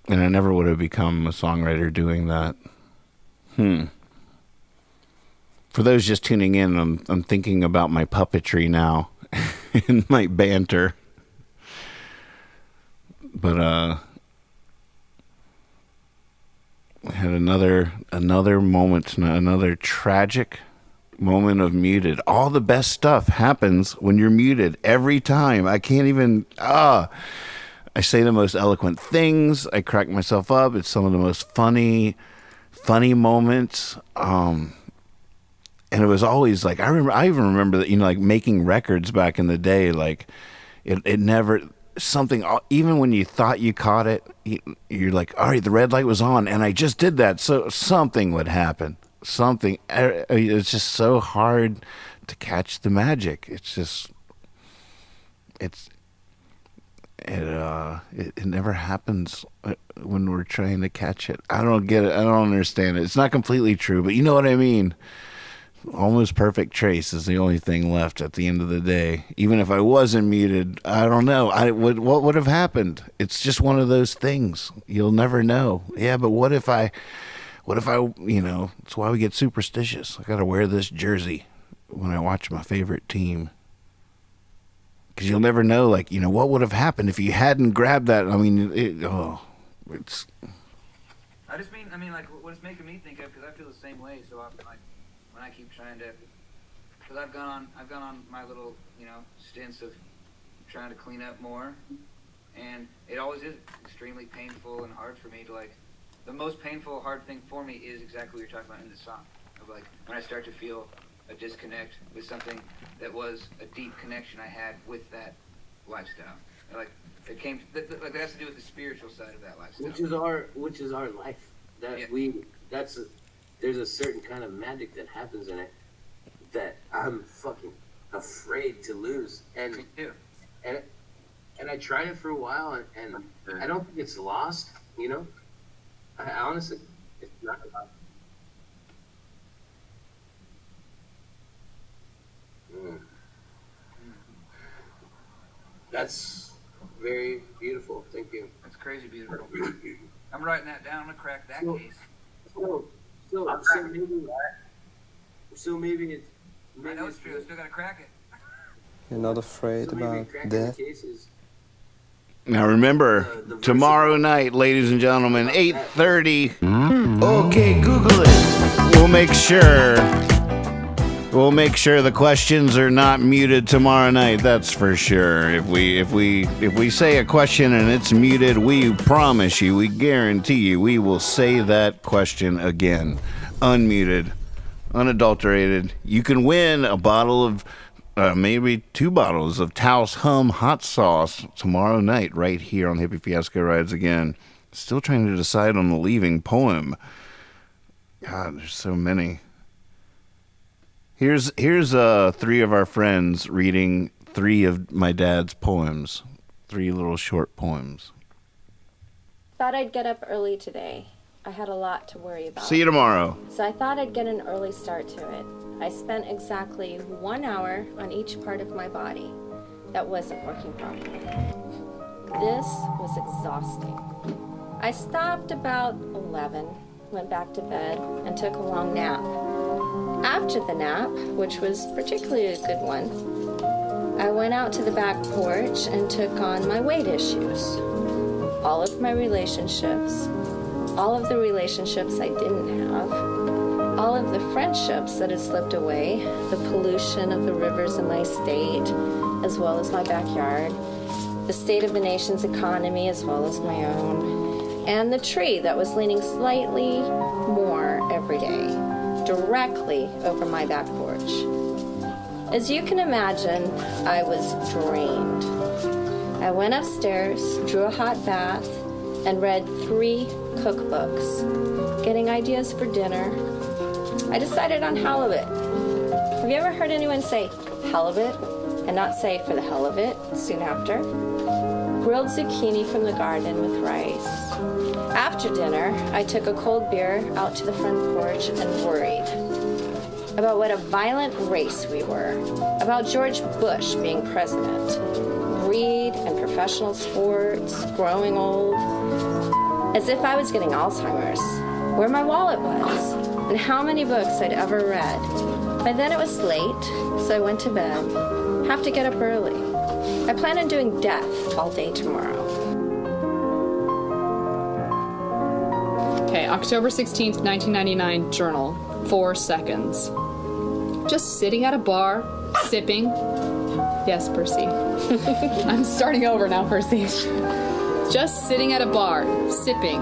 And I never would have become a songwriter doing that. For those just tuning in, I'm thinking about my puppetry now and my banter. But I had another moment, another tragic moment of muted. All the best stuff happens when you're muted every time. I can't even I say the most eloquent things. I crack myself up. It's some of the most funny moments. And it was always like I even remember that, like making records back in the day, like it never something, even when you thought you caught it, you're like, all right, the red light was on and I just did that, so something would happen. It's just so hard to catch the magic. It never happens when we're trying to catch it. I don't get it. I don't understand it. It's not completely true, but you know what I mean. Almost perfect trace is the only thing left at the end of the day. Even if I wasn't muted, I don't know. What would have happened? It's just one of those things. You'll never know. Yeah, but what if I, it's why we get superstitious. I got to wear this jersey when I watch my favorite team. Because you'll never know, what would have happened if you hadn't grabbed that. I mean, it's... I mean, what it's making me think of, because I feel the same way so often, when I keep trying to, because I've gone on my little, stints of trying to clean up more, and it always is extremely painful and hard for me to, the most painful, hard thing for me is exactly what you're talking about in the song, of, when I start to feel a disconnect with something that was a deep connection I had with that lifestyle. It came like that has to do with the spiritual side of that lifestyle. Which is our life. That there's a certain kind of magic that happens in it that I'm fucking afraid to lose. And I tried it for a while, and I don't think it's lost. You know, I honestly, it's not lost. That's very beautiful. Thank you. That's crazy beautiful. I'm writing that down. I'm gonna crack that case. So maybe it's. I know it's true. I still gotta crack it. You're not afraid about death? Now remember, tomorrow night, ladies and gentlemen, 8:30. Okay, Google it. We'll make sure the questions are not muted tomorrow night. That's for sure. If we say a question and it's muted, we promise you, we guarantee you, we will say that question again, unmuted, unadulterated. You can win a bottle of, maybe 2 bottles of Taos Hum hot sauce tomorrow night, right here on Hippie Fiasco Rides Again. Still trying to decide on the leaving poem. God, there's so many. Here's 3 of our friends reading 3 of my dad's poems. 3 little short poems. Thought I'd get up early today. I had a lot to worry about. See you tomorrow. So I thought I'd get an early start to it. I spent exactly 1 hour on each part of my body that wasn't working properly. This was exhausting. I stopped about 11, went back to bed, and took a long nap. After the nap, which was particularly a good one, I went out to the back porch and took on my weight issues. All of my relationships, all of the relationships I didn't have, all of the friendships that had slipped away, the pollution of the rivers in my state, as well as my backyard, the state of the nation's economy as well as my own, and the tree that was leaning slightly more every day, directly over my back porch. As you can imagine, I was drained. I went upstairs, drew a hot bath, and read 3 cookbooks, getting ideas for dinner. I decided on halibut. Have you ever heard anyone say halibut and not say for the hell of it soon after? Grilled zucchini from the garden with rice. After dinner, I took a cold beer out to the front porch and worried about what a violent race we were, about George Bush being president, greed and professional sports, growing old, as if I was getting Alzheimer's, where my wallet was, and how many books I'd ever read. By then it was late, so I went to bed. Have to get up early. I plan on doing death all day tomorrow. Okay, October 16th, 1999, journal, 4 seconds. Just sitting at a bar, sipping. Yes, Percy. I'm starting over now, Percy. Just sitting at a bar, sipping,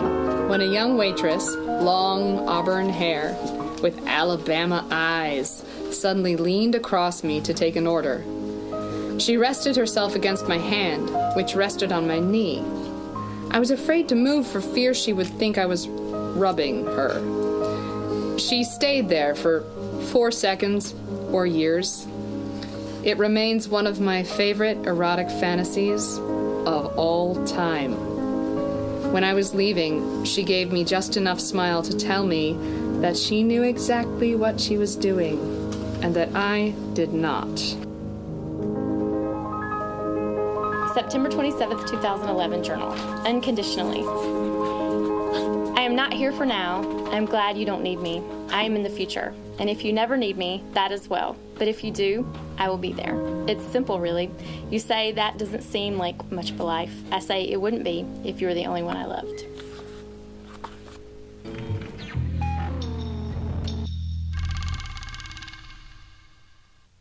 when a young waitress, long auburn hair, with Alabama eyes, suddenly leaned across me to take an order. She rested herself against my hand, which rested on my knee. I was afraid to move for fear she would think I was rubbing her. She stayed there for 4 seconds or years. It remains one of my favorite erotic fantasies of all time. When I was leaving, she gave me just enough smile to tell me that she knew exactly what she was doing and that I did not. September 27th, 2011 journal. Unconditionally. I am not here for now. I'm glad you don't need me. I am in the future. And if you never need me, that as well. But if you do, I will be there. It's simple, really. You say that doesn't seem like much of a life. I say it wouldn't be if you were the only one I loved.